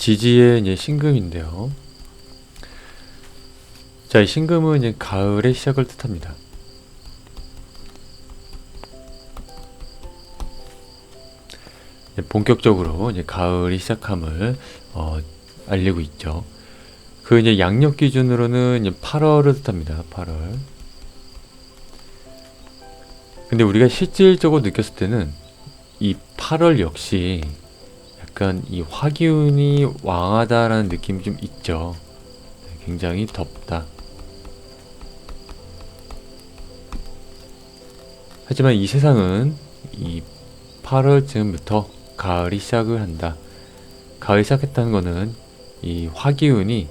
지지의 이제 신금인데요. 자, 이 신금은 이제 가을의 시작을 뜻합니다. 본격적으로 이제 가을이 시작함을 알리고 있죠. 그 이제 양력 기준으로는 이제 8월을 뜻합니다. 8월. 근데 우리가 실질적으로 느꼈을 때는 이 8월 역시 약간 이 화기운이 왕하다라는 느낌이 좀 있죠. 굉장히 덥다. 하지만 이 세상은 이 8월쯤부터 가을이 시작을 한다. 가을이 시작했다는 거는 이 화기운이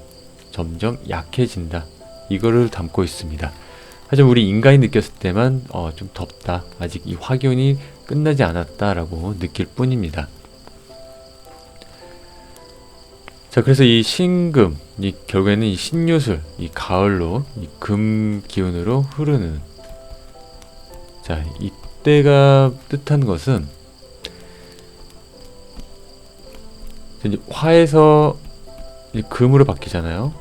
점점 약해진다. 이거를 담고 있습니다. 하지만 우리 인간이 느꼈을 때만 좀 덥다. 아직 이 화기운이 끝나지 않았다라고 느낄 뿐입니다. 자, 그래서 이 신금, 이 결국에는 이 신유술, 이 가을로 이 금 기운으로 흐르는, 자, 이때가 뜻한 것은 이제 화에서 이제 금으로 바뀌잖아요.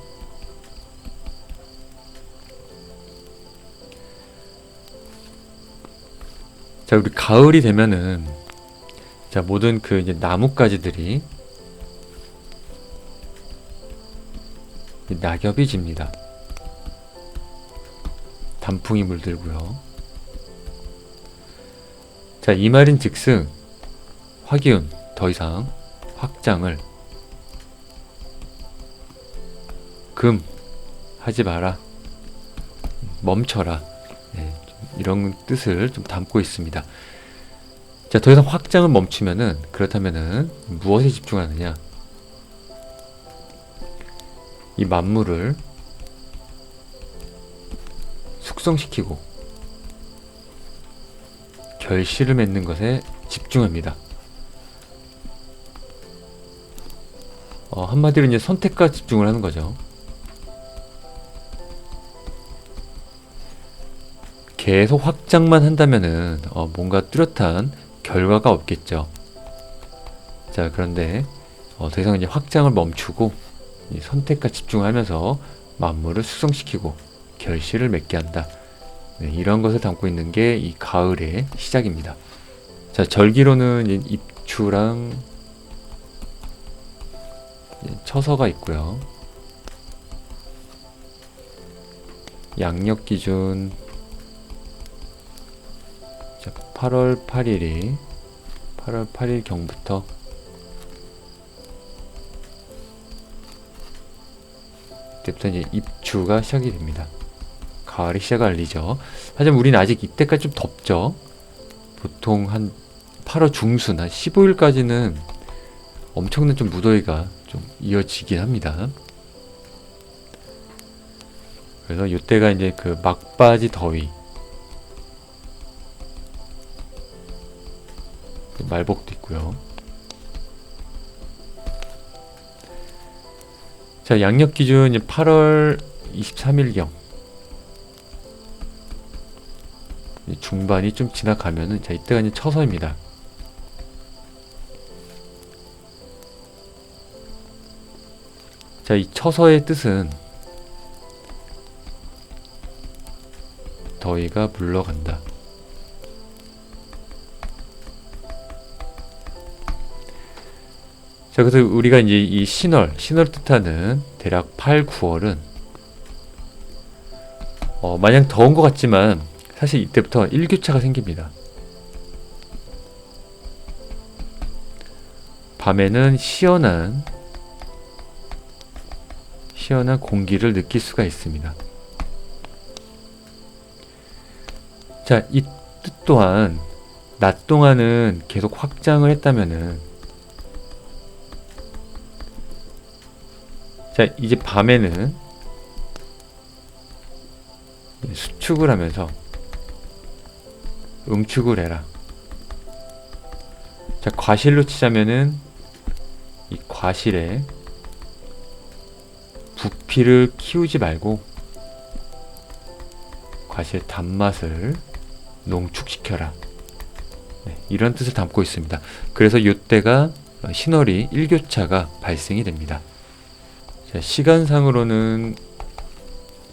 자, 우리 가을이 되면은 자, 모든 그 이제 나뭇가지들이 낙엽이 집니다. 단풍이 물들고요. 자, 이 말인 즉슨 화기운 더 이상 확장을 금 하지 마라, 멈춰라, 네, 이런 뜻을 좀 담고 있습니다. 자, 더 이상 확장을 멈추면은, 그렇다면은 무엇에 집중하느냐? 이 만물을 숙성시키고 결실을 맺는 것에 집중합니다. 한마디로 이제 선택과 집중을 하는 거죠. 계속 확장만 한다면은 뭔가 뚜렷한 결과가 없겠죠. 자, 그런데 더 이상 이제 확장을 멈추고 이 선택과 집중하면서 만물을 숙성시키고 결실을 맺게 한다. 네, 이런 것을 담고 있는 게 이 가을의 시작입니다. 자, 절기로는 입추랑 처서가 있고요. 양력 기준 8월 8일이 8월 8일 경부터 그때부터 이제 입추가 시작이 됩니다. 가을의 시작을 알리죠. 하지만 우리는 아직 이때까지 좀 덥죠. 보통 한 8월 중순, 한 15일까지는 엄청난 좀 무더위가 좀 이어지긴 합니다. 그래서 이때가 이제 그 막바지 더위, 말복도 있고요. 자, 양력 기준 8월 23일경 중반이 좀 지나가면은, 자, 이때가 이제 처서입니다. 자, 이 처서의 뜻은 더위가 물러간다. 자, 그래서 우리가 이제 이 신월 뜻하는 대략 8, 9월은 마냥 더운 것 같지만 사실 이때부터 일교차가 생깁니다. 밤에는 시원한 공기를 느낄 수가 있습니다. 자, 이 뜻 또한 낮 동안은 계속 확장을 했다면은, 자, 이제 밤에는 수축을 하면서 응축을 해라. 자, 과실로 치자면은 이 과실에 부피를 키우지 말고 과실 단맛을 농축시켜라. 네, 이런 뜻을 담고 있습니다. 그래서 이때가 신월이 일교차가 발생이 됩니다. 자, 시간상으로는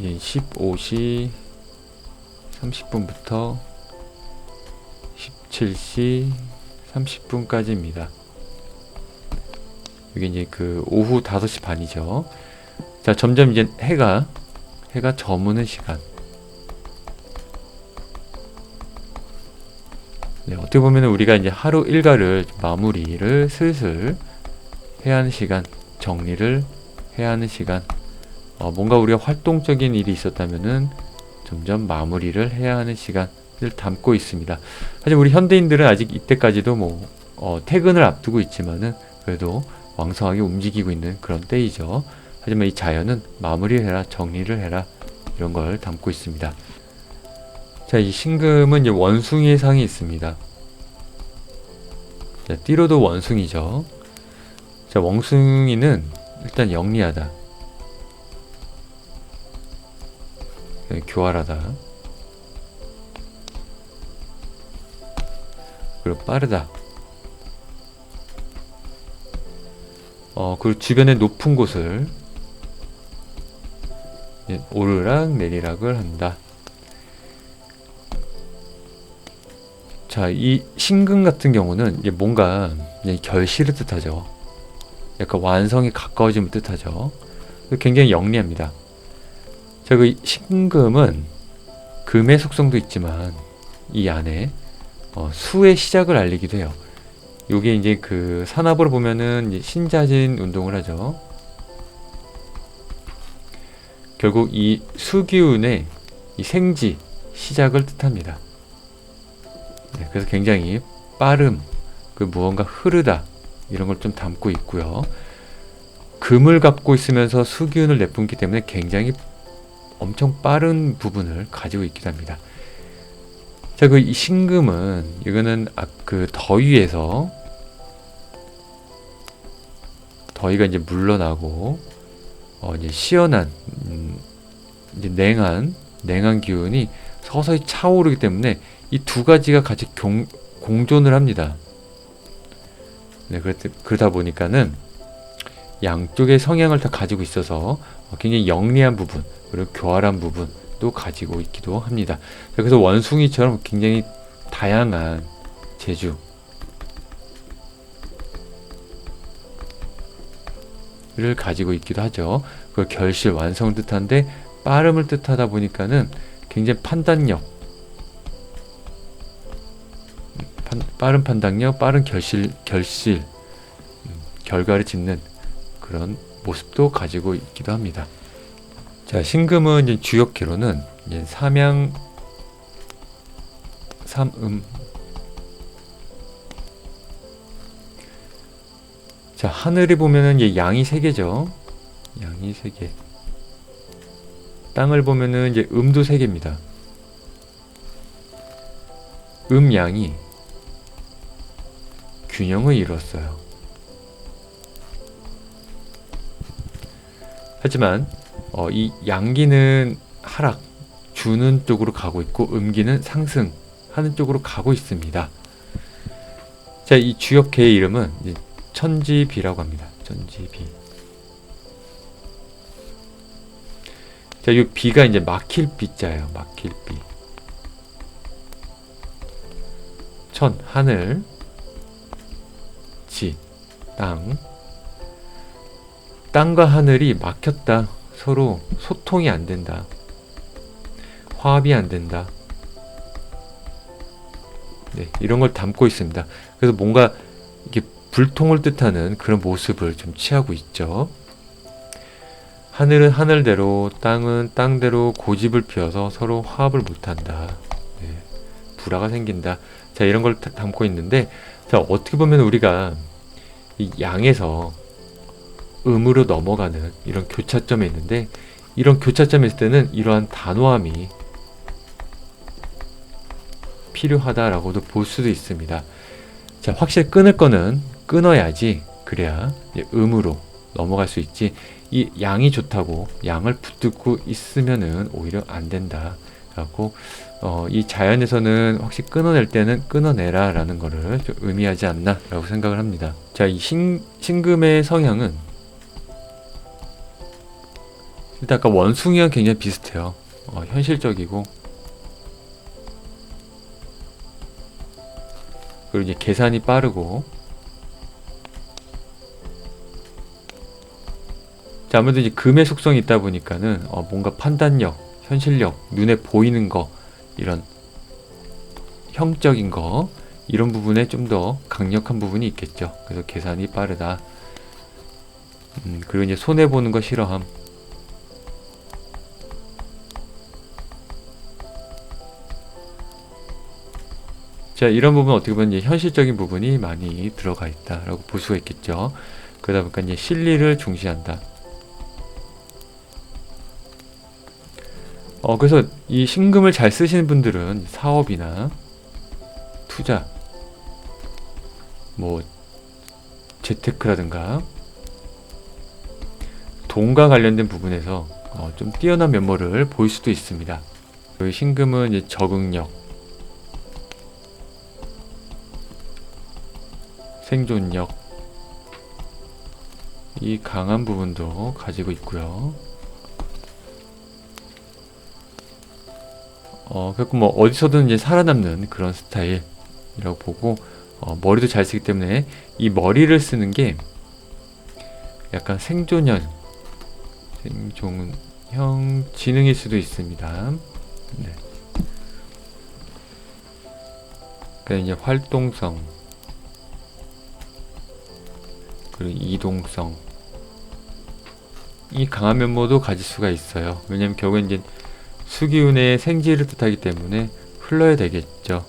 15시 30분부터 17시 30분까지입니다. 이게 이제 그 오후 5시 반이죠. 자, 점점 이제 해가 저무는 시간. 네, 어떻게 보면 우리가 이제 하루 일과를 마무리를 슬슬 해야 하는 시간, 정리를 해야 하는 시간. 뭔가 우리가 활동적인 일이 있었다면은 점점 마무리를 해야 하는 시간을 담고 있습니다. 사실 우리 현대인들은 아직 이때까지도 퇴근을 앞두고 있지만은 그래도 왕성하게 움직이고 있는 그런 때이죠. 하지만 이 자연은 마무리를 해라, 정리를 해라, 이런 걸 담고 있습니다. 자, 이 신금은 이제 원숭이의 상이 있습니다. 자, 띠로도 원숭이죠. 자, 원숭이는 일단 영리하다, 교활하다, 그리고 빠르다. 그리고 주변의 높은 곳을 오르락 내리락을 한다. 자, 이 신금 같은 경우는 이제 뭔가 결실을 뜻하죠. 약간 완성이 가까워짐을 뜻하죠. 굉장히 영리합니다. 자, 그 신금은 금의 속성도 있지만 이 안에 수의 시작을 알리기도 해요. 요게 이제 그 산업으로 보면은 이제 신자진 운동을 하죠. 결국 이 수기운의 이 생지, 시작을 뜻합니다. 네, 그래서 굉장히 빠름, 그 무언가 흐르다, 이런 걸 좀 담고 있고요. 금을 갖고 있으면서 수기운을 내뿜기 때문에 굉장히 엄청 빠른 부분을 가지고 있기도 합니다. 자, 그 이 신금은 이거는 그 더위에서 더위가 이제 물러나고 이제 시원한 이제 냉한 기운이 서서히 차오르기 때문에 이 두 가지가 같이 공존을 합니다. 네, 그러다 보니까는 양쪽의 성향을 다 가지고 있어서 굉장히 영리한 부분, 그리고 교활한 부분도 가지고 있기도 합니다. 그래서 원숭이처럼 굉장히 다양한 재주를 가지고 있기도 하죠. 그 결실, 완성을 뜻하는데 빠름을 뜻하다 보니까는 굉장히 빠른 판단력, 빠른 결실, 결과를 짓는 그런 모습도 가지고 있기도 합니다. 자, 신금은 이제 주역기로는 이제 삼양, 삼음. 자, 하늘에 보면은 이제 양이 3개죠. 양이 3개. 땅을 보면은 이제 음도 3개입니다. 양이 균형을 이뤘어요. 하지만 이 양기는 하락, 주는 쪽으로 가고 있고 음기는 상승하는 쪽으로 가고 있습니다. 자, 이 주역계의 이름은 이제 천지비라고 합니다. 천지비. 자, 이 비가 이제 막힐 비자예요. 막힐 비. 천, 하늘, 지, 땅. 땅과 하늘이 막혔다. 서로 소통이 안 된다. 화합이 안 된다. 네, 이런 걸 담고 있습니다. 그래서 뭔가 이게 불통을 뜻하는 그런 모습을 좀 취하고 있죠. 하늘은 하늘대로, 땅은 땅대로 고집을 피워서 서로 화합을 못한다. 네, 불화가 생긴다. 자, 이런 걸 담고 있는데, 자, 어떻게 보면 우리가 이 양에서 음으로 넘어가는 이런 교차점에 있는데, 이런 교차점에 있을 때는 이러한 단호함이 필요하다라고도 볼 수도 있습니다. 자, 확실히 끊을 거는 끊어야지, 그래야 음으로 넘어갈 수 있지. 이 양이 좋다고 양을 붙들고 있으면은 오히려 안 된다. 라고 이 자연에서는 확실히 끊어낼 때는 끊어내라 라는 거를 좀 의미하지 않나 라고 생각을 합니다. 자, 이 신금의 성향은 일단 아까 원숭이와 굉장히 비슷해요. 현실적이고, 그리고 이제 계산이 빠르고. 자, 아무래도 이제 금의 속성이 있다 보니까는 뭔가 판단력, 현실력, 눈에 보이는 거, 이런 형적인 거, 이런 부분에 좀 더 강력한 부분이 있겠죠. 그래서 계산이 빠르다. 그리고 이제 손해 보는 거 싫어함. 자, 이런 부분 어떻게 보면 이제 현실적인 부분이 많이 들어가 있다라고 볼 수가 있겠죠. 그러다 보니까 이제 실리를 중시한다. 그래서 이 신금을 잘 쓰시는 분들은 사업이나 투자, 뭐 재테크라든가 돈과 관련된 부분에서 좀 뛰어난 면모를 보일 수도 있습니다. 그리고 신금은 이제 적응력, 생존력, 이 강한 부분도 가지고 있고요. 그래서 뭐 어디서든 이제 살아남는 그런 스타일이라고 보고, 머리도 잘 쓰기 때문에 이 머리를 쓰는 게 약간 생존형 지능일 수도 있습니다. 네. 그러니까 이제 활동성, 그리고 이동성, 이 강한 면모도 가질 수가 있어요. 왜냐면 결국엔 이제 수기운의 생지를 뜻하기 때문에 흘러야 되겠죠.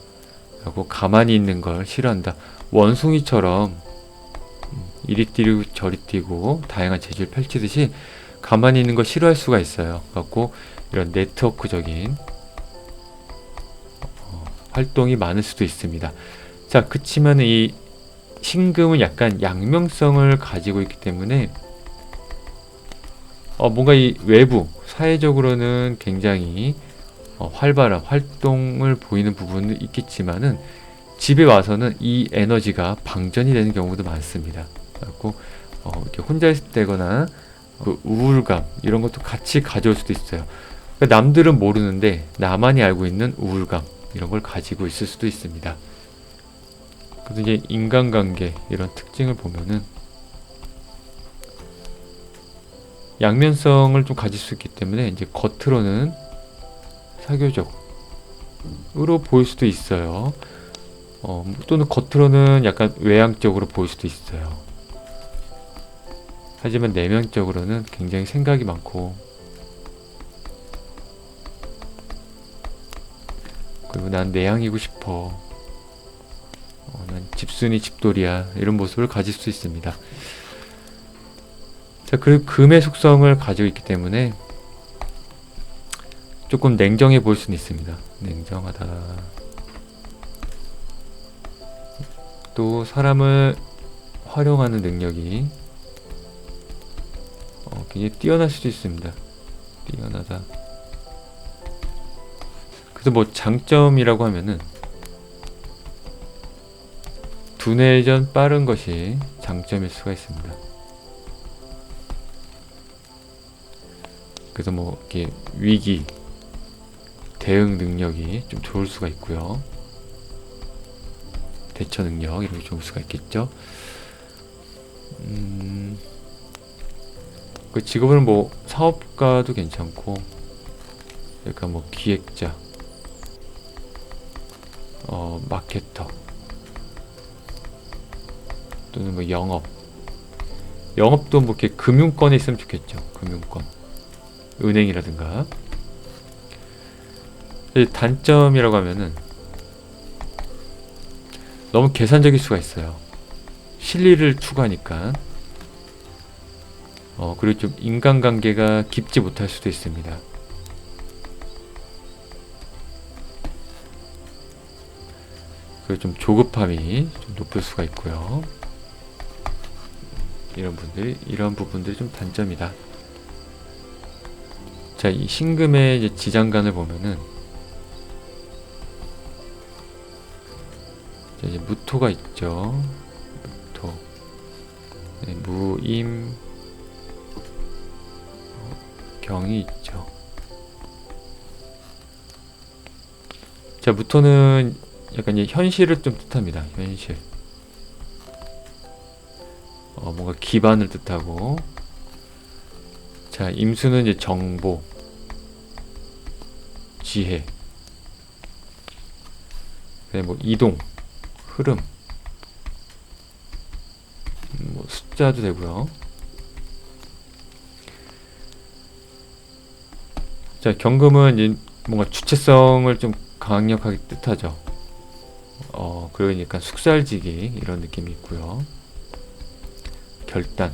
하고 가만히 있는 걸 싫어한다. 원숭이처럼 이리 뛰고 저리 뛰고 다양한 재주를 펼치듯이 가만히 있는 걸 싫어할 수가 있어요. 갖고 이런 네트워크적인 활동이 많을 수도 있습니다. 자, 그치만 이 신금은 약간 양면성을 가지고 있기 때문에 뭔가 이 외부 사회적으로는 굉장히 활발한 활동을 보이는 부분은 있겠지만은 집에 와서는 이 에너지가 방전이 되는 경우도 많습니다. 그리고 이렇게 혼자 있을 때거나 그 우울감 이런 것도 같이 가져올 수도 있어요. 그러니까 남들은 모르는데 나만이 알고 있는 우울감 이런 걸 가지고 있을 수도 있습니다. 그래서 이제 인간관계 이런 특징을 보면은 양면성을 좀 가질 수 있기 때문에 이제 겉으로는 사교적으로 보일 수도 있어요. 또는 겉으로는 약간 외향적으로 보일 수도 있어요. 하지만 내면적으로는 굉장히 생각이 많고, 그리고 난 내향이고 싶어. 난 집순이 집돌이야. 이런 모습을 가질 수 있습니다. 자, 그리고 금의 속성을 가지고 있기 때문에 조금 냉정해 보일 수는 있습니다. 냉정하다. 또 사람을 활용하는 능력이 굉장히 뛰어날 수도 있습니다. 뛰어나다. 그래서 뭐 장점이라고 하면은 두뇌전 빠른 것이 장점일 수가 있습니다. 그래서 뭐 이렇게 위기 대응 능력이 좀 좋을 수가 있고요. 대처 능력 이런 게 좋을 수가 있겠죠. 그 직업은 뭐 사업가도 괜찮고, 약간 뭐 기획자, 마케터, 또는 뭐 영업도 뭐 이렇게 금융권에 있으면 좋겠죠. 금융권, 은행이라든가. 단점이라고 하면은 너무 계산적일 수가 있어요. 실리를 추구하니까. 그리고 좀 인간관계가 깊지 못할 수도 있습니다. 그리고 좀 조급함이 좀 높을 수가 있고요. 이런 부분들이 좀 단점이다. 자, 이 신금의 이제 지장간을 보면은 무토가 있죠. 무토. 네, 무임 경이 있죠. 자, 무토는 약간 이제 현실을 좀 뜻합니다. 현실. 뭔가 기반을 뜻하고. 자, 임수는 이제 정보, 지혜. 네, 뭐 이동, 흐름, 뭐 숫자도 되고요. 자, 경금은 이제 뭔가 주체성을 좀 강력하게 뜻하죠. 그러니까 숙살지기 이런 느낌이 있고요. 결단.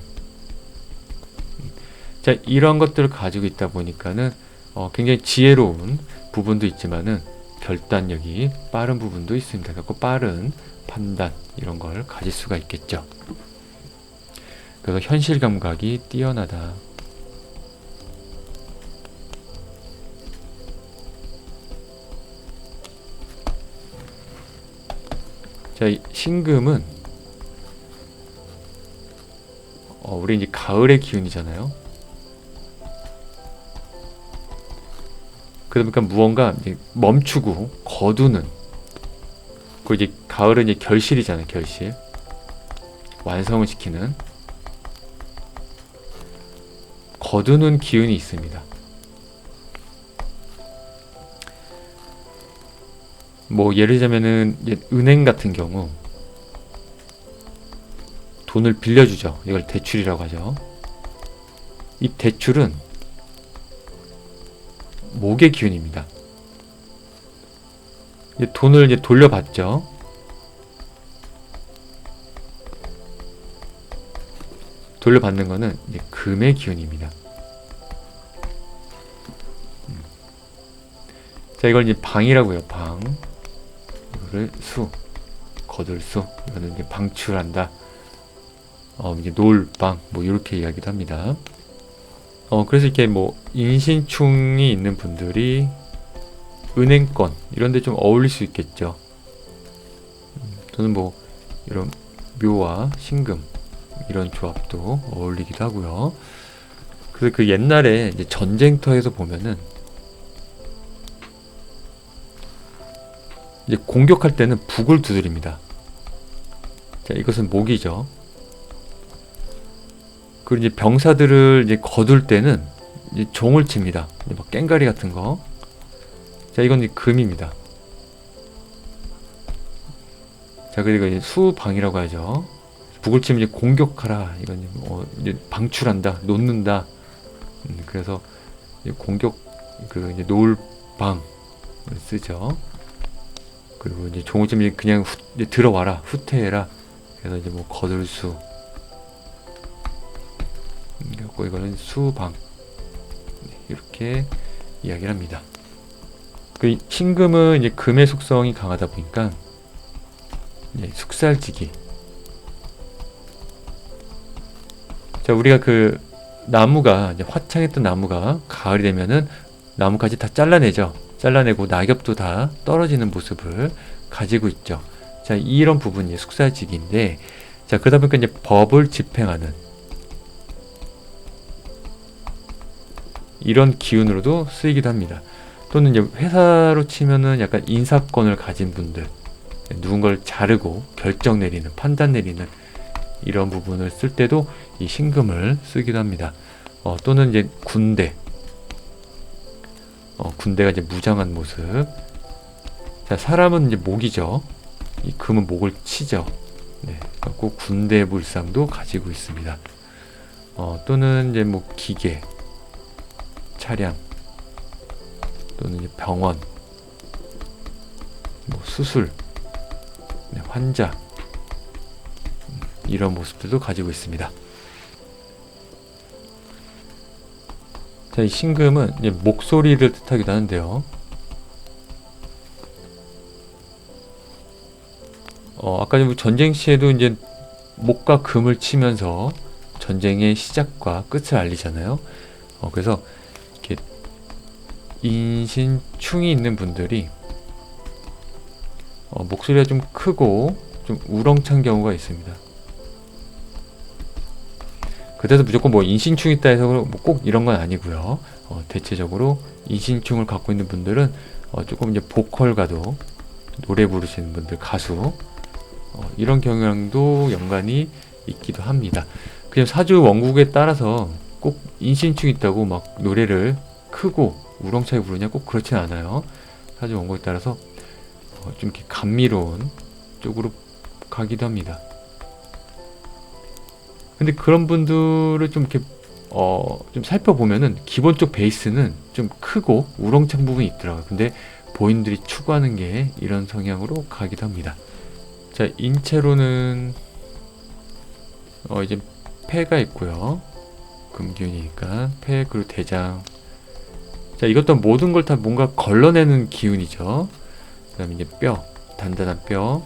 자, 이런 것들을 가지고 있다 보니까는 굉장히 지혜로운 부분도 있지만은 결단력이 빠른 부분도 있습니다. 그래서 빠른 판단 이런 걸 가질 수가 있겠죠. 그래서 현실 감각이 뛰어나다. 자, 이 신금은 우리 이제 가을의 기운이잖아요. 그러니까 무언가 이제 멈추고 거두는. 그 이제 가을은 이제 결실이잖아요. 결실. 완성을 시키는. 거두는 기운이 있습니다. 뭐 예를 들자면은 은행 같은 경우 돈을 빌려주죠. 이걸 대출이라고 하죠. 이 대출은 목의 기운입니다. 돈을 이제 돌려받죠. 돌려받는 거는 이제 금의 기운입니다. 자, 이걸 이제 방이라고 해요. 방. 이거를 수. 거둘 수. 이거는 이제 방출한다. 이제 놀방. 뭐 이렇게 이야기도 합니다. 그래서 이렇게 뭐 인신충이 있는 분들이 은행권 이런 데 좀 어울릴 수 있겠죠. 저는 뭐 이런 묘와 신금 이런 조합도 어울리기도 하고요. 그래서 그 옛날에 이제 전쟁터에서 보면은 이제 공격할 때는 북을 두드립니다. 자, 이것은 목이죠. 그리고 이제 병사들을 이제 거둘 때는 이제 종을 칩니다. 이제 막 깽가리 같은 거. 자, 이건 이제 금입니다. 자, 그리고 이제 수방이라고 하죠. 북을 치면 이제 공격하라. 이건 이제 방출한다, 놓는다. 그래서 이제 공격 이제 놀방을 쓰죠. 그리고 이제 종을 치면 그냥 이제 들어와라, 후퇴해라. 그래서 이제 뭐 거둘 수. 그리고 이거는 수방. 이렇게 이야기를 합니다. 그 신금은 이제 금의 속성이 강하다 보니까 이제 숙살지기. 자, 우리가 그 나무가 이제 화창했던 나무가 가을이 되면은 나뭇가지 다 잘라내죠. 잘라내고 낙엽도 다 떨어지는 모습을 가지고 있죠. 자, 이런 부분이 숙살지기인데, 자, 그러다 보니까 이제 법을 집행하는 이런 기운으로도 쓰이기도 합니다. 또는 이제 회사로 치면은 약간 인사권을 가진 분들, 누군가를 자르고 결정 내리는, 판단 내리는 이런 부분을 쓸 때도 이 신금을 쓰기도 합니다. 또는 이제 군대, 군대가 이제 무장한 모습. 자, 사람은 이제 목이죠. 이 금은 목을 치죠. 네, 갖고 군대 물상도 가지고 있습니다. 또는 이제 뭐 기계, 차량, 또는 이제 병원, 뭐 수술, 네, 환자, 이런 모습들도 가지고 있습니다. 자, 이 신금은 이제 목소리를 뜻하기도 하는데요. 아까 전쟁 시에도 이제 목과 금을 치면서 전쟁의 시작과 끝을 알리잖아요. 그래서 이렇게 인신충이 있는 분들이 목소리가 좀 크고 좀 우렁찬 경우가 있습니다. 그래서 무조건 뭐 인신충 있다 해서 뭐 꼭 이런 건 아니고요. 대체적으로 인신충을 갖고 있는 분들은 조금 이제 보컬가도 노래 부르시는 분들, 가수 이런 경향도 연관이 있기도 합니다. 그냥 사주 원국에 따라서 꼭 인신충 있다고 막 노래를 크고 우렁차게 부르냐 꼭 그렇진 않아요. 사주 원국에 따라서 좀 이렇게 감미로운 쪽으로 가기도 합니다. 근데 그런 분들을 좀 이렇게 좀 살펴보면은 기본적 베이스는 좀 크고 우렁찬 부분이 있더라고요. 근데 본인들이 추구하는 게 이런 성향으로 가기도 합니다. 자, 인체로는 이제 폐가 있고요. 금기운이니까 폐, 그리고 대장. 자, 이것도 모든 걸 다 뭔가 걸러내는 기운이죠. 그 다음에 이제 뼈, 단단한 뼈,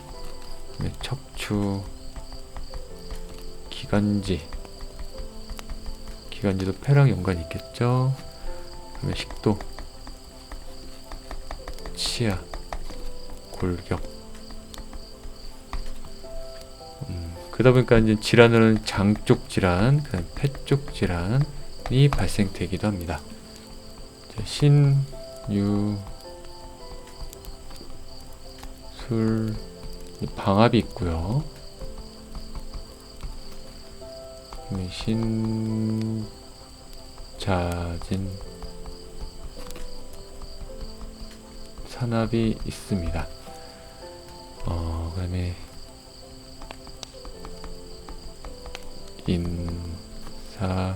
척추, 기관지. 기관지도 폐랑 연관이 있겠죠. 그다음에 식도, 치아, 골격. 그러다 보니까 이제 질환은 장 쪽 질환, 그다음 폐 쪽 질환이 발생되기도 합니다. 신, 유, 술, 방압이 있고요. 신, 자진, 산압이 있습니다. 그 다음에 인사,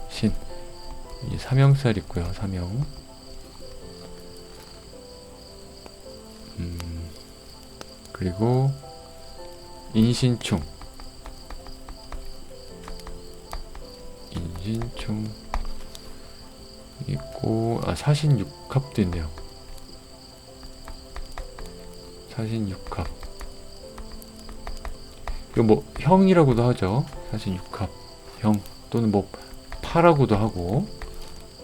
신, 삼형살 있고요. 삼형. 그리고 인신충. 인신충 있고, 사신육합도 있네요. 사신육합. 이거 뭐 형이라고도 하죠. 사신육합 형, 또는 뭐 파라고도 하고,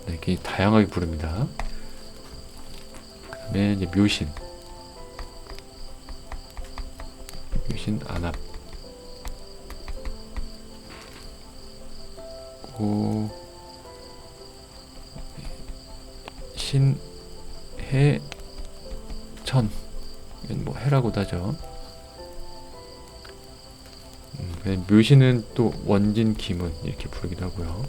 네, 이렇게 다양하게 부릅니다. 그 다음에 이제 묘신, 묘신 안압, 고 신, 해, 천, 뭐 해라고도 하죠. 묘신은 또 원진, 기문 이렇게 부르기도 하고요.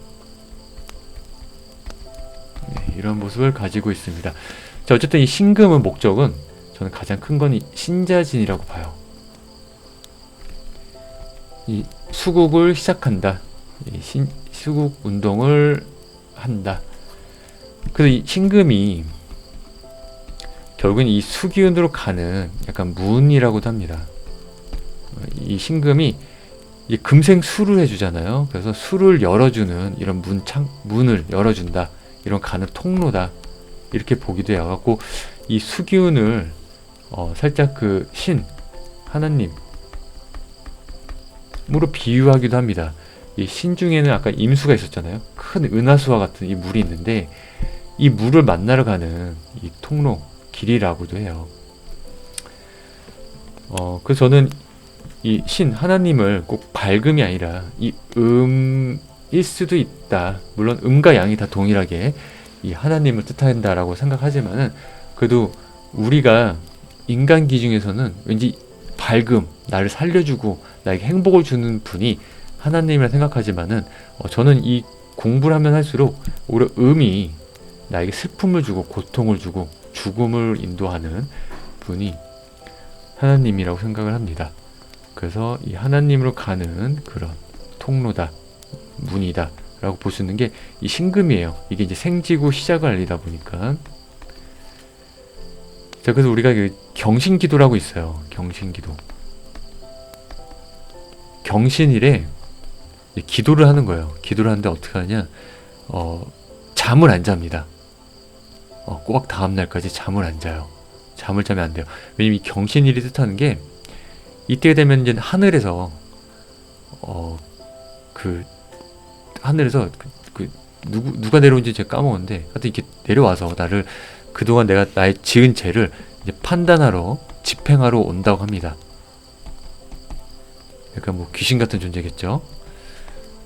네, 이런 모습을 가지고 있습니다. 자, 어쨌든 이 신금의 목적은 저는 가장 큰 건 이 신자진이라고 봐요. 이 수국을 시작한다. 이 수국 운동을 한다. 그래서 이 신금이 결국은 이 수기운으로 가는 약간 문이라고도 합니다. 이 신금이 이 금생수를 해주잖아요. 그래서 수를 열어주는 이런 문을 열어준다. 이런 가는 통로다. 이렇게 보기도 해요. 갖고 이 수기운을 살짝 그 하나님으로 비유하기도 합니다. 이 신 중에는 아까 임수가 있었잖아요. 큰 은하수와 같은 이 물이 있는데 이 물을 만나러 가는 이 통로, 길이라고도 해요. 그래서 저는 이 하나님을 꼭 밝음이 아니라 이 음일 수도 있다. 물론 음과 양이 다 동일하게 이 하나님을 뜻한다라고 생각하지만은, 그래도 우리가 인간 기준에서는 왠지 밝음, 나를 살려주고 나에게 행복을 주는 분이 하나님이라 생각하지만은, 저는 이 공부를 하면 할수록 오히려 음이 나에게 슬픔을 주고 고통을 주고 죽음을 인도하는 분이 하나님이라고 생각을 합니다. 그래서 이 하나님으로 가는 그런 통로다, 문이다 라고 볼 수 있는 게 이 신금이에요. 이게 이제 생지고 시작을 알리다 보니까. 자, 그래서 우리가 경신기도라고 있어요. 경신기도. 경신일에 기도를 하는 거예요. 기도를 하는데 어떻게 하냐, 잠을 안 잡니다. 꼬박 다음날까지 잠을 안 자요. 잠을 자면 안 돼요. 왜냐면 이 경신일이 뜻하는 게, 이때 되면 이제 하늘에서 하늘에서 누가 내려온지 제가 까먹었는데, 하여튼 이렇게 내려와서 나를, 그동안 내가 나의 지은 죄를 이제 판단하러, 집행하러 온다고 합니다. 약간 뭐 귀신 같은 존재겠죠.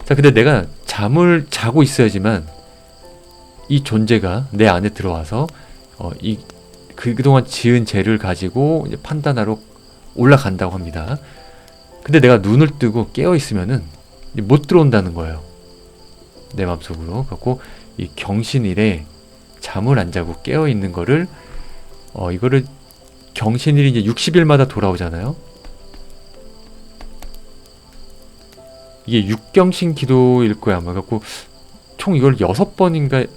자, 근데 내가 잠을 자고 있어야지만 이 존재가 내 안에 들어와서 그동안 지은 죄를 가지고 이제 판단하러 올라간다고 합니다. 근데 내가 눈을 뜨고 깨어 있으면은 못 들어온다는 거예요. 내 마음속으로. 그래갖고 이 경신일에 잠을 안 자고 깨어 있는 거를 이거를 경신일이 이제 60일마다 돌아오잖아요. 이게 육경신 기도일 거야 아마. 갖고 총 이걸 6번인가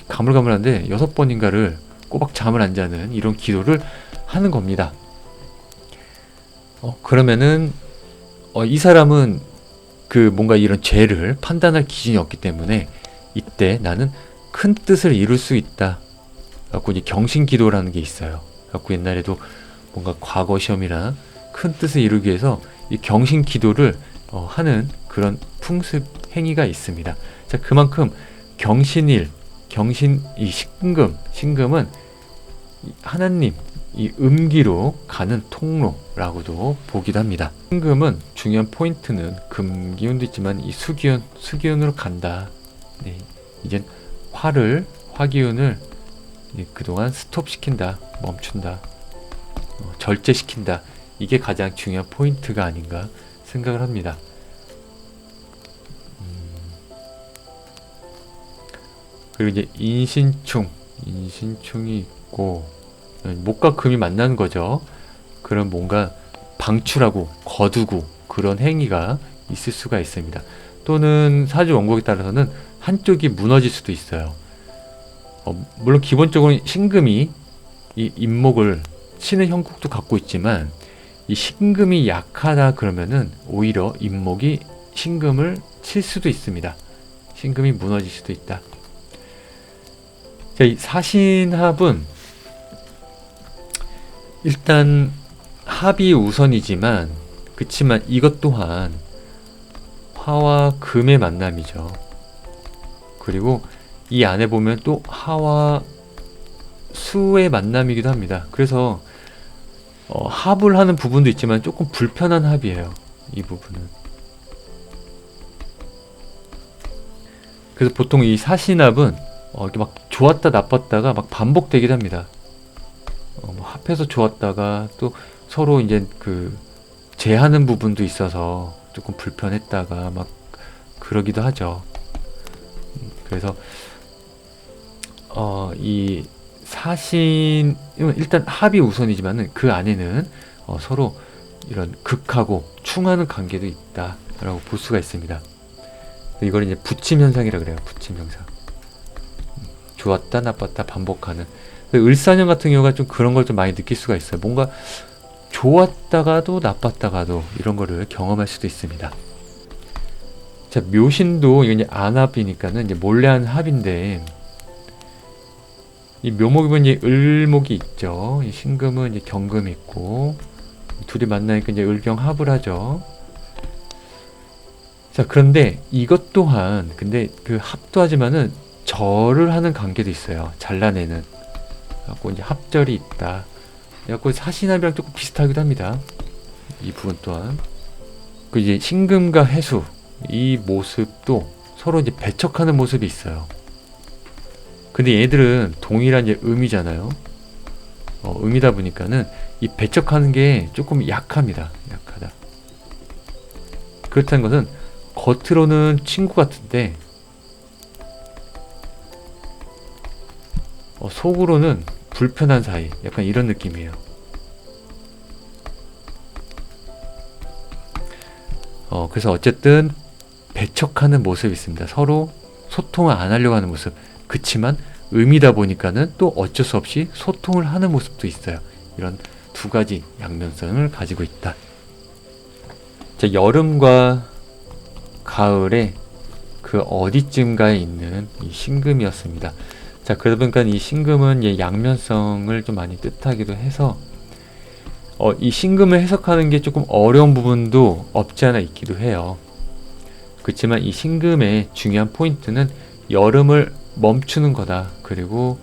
가물가물한데 6번인가를 꼬박 잠을 안 자는 이런 기도를 하는 겁니다. 그러면은 이 사람은 그 뭔가 이런 죄를 판단할 기준이 없기 때문에 이때 나는 큰 뜻을 이룰 수 있다. 갖고 이제 경신 기도라는 게 있어요. 갖고 옛날에도 뭔가 과거 시험이나 큰 뜻을 이루기 위해서 이 경신 기도를 하는 그런 풍습 행위가 있습니다. 자, 그만큼 경신일, 이 신금은 하나님, 이 음기로 가는 통로라고도 보기도 합니다. 신금은 중요한 포인트는 금기운도 있지만 이 수기운으로 간다. 네, 이젠 화기운을 그동안 스톱시킨다, 멈춘다, 절제시킨다. 이게 가장 중요한 포인트가 아닌가 생각을 합니다. 그리고 이제 인신충이 있고 목과 금이 만나는 거죠. 그런 뭔가 방출하고 거두고 그런 행위가 있을 수가 있습니다. 또는 사주 원곡에 따라서는 한쪽이 무너질 수도 있어요. 물론 기본적으로 신금이 이 임목을 치는 형국도 갖고 있지만 이 신금이 약하다 그러면은 오히려 임목이 신금을 칠 수도 있습니다. 신금이 무너질 수도 있다. 자, 이 사신합은 일단 합이 우선이지만 그치만 이것 또한 화와 금의 만남이죠. 그리고 이 안에 보면 또 화와 수의 만남이기도 합니다. 그래서 합을 하는 부분도 있지만 조금 불편한 합이에요. 이 부분은. 그래서 보통 이 사신합은 이렇게 막 좋았다 나빴다가 막 반복되기도 합니다. 뭐 합해서 좋았다가 또 서로 이제 그 제하는 부분도 있어서 조금 불편했다가 막 그러기도 하죠. 그래서 이 사신은 일단 합이 우선이지만은 그 안에는 서로 이런 극하고 충하는 관계도 있다라고 볼 수가 있습니다. 이걸 이제 부침 현상이라 그래요. 부침 현상. 좋았다 나빴다 반복하는. 을사년 같은 경우가 좀 그런 걸 좀 많이 느낄 수가 있어요. 뭔가 좋았다가도 나빴다가도 이런 거를 경험할 수도 있습니다. 자, 묘신도 이게 이제 안합이니까는 이제 몰래 하는 합인데 이 묘목이 보면 이제 을목이 있죠. 이 신금은 이제 경금이 있고 둘이 만나니까 이제 을경합을 하죠. 자, 그런데 이것 또한 근데 그 합도 하지만은 절을 하는 관계도 있어요. 잘라내는. 그래갖고 이제 합절이 있다. 그래갖고 사신합이랑 조금 비슷하기도 합니다. 이 부분 또한. 그 이제 신금과 해수 이 모습도 서로 이제 배척하는 모습이 있어요. 근데 얘들은 동일한 이제 음이잖아요. 음이다 보니까는 이 배척하는 게 조금 약합니다. 약하다. 그렇다는 것은 겉으로는 친구 같은데 속으로는 불편한 사이, 약간 이런 느낌이에요. 그래서 어쨌든 배척하는 모습이 있습니다. 서로 소통을 안 하려고 하는 모습. 그치만 음이다 보니까는 또 어쩔 수 없이 소통을 하는 모습도 있어요. 이런 두 가지 양면성을 가지고 있다. 자, 여름과 가을에 그 어디쯤가에 있는 이 신금이었습니다. 자, 그러다 보니까 이 신금은 양면성을 좀 많이 뜻하기도 해서 이 신금을 해석하는 게 조금 어려운 부분도 없지 않아 있기도 해요. 그렇지만 이 신금의 중요한 포인트는 여름을 멈추는 거다. 그리고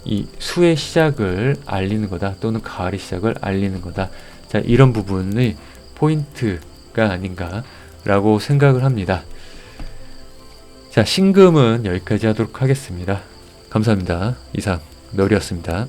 이 수의 시작을 알리는 거다. 또는 가을의 시작을 알리는 거다. 자, 이런 부분의 포인트 아닌가라고 생각을 합니다. 자, 신금은 여기까지 하도록 하겠습니다. 감사합니다. 이상 멸이었습니다.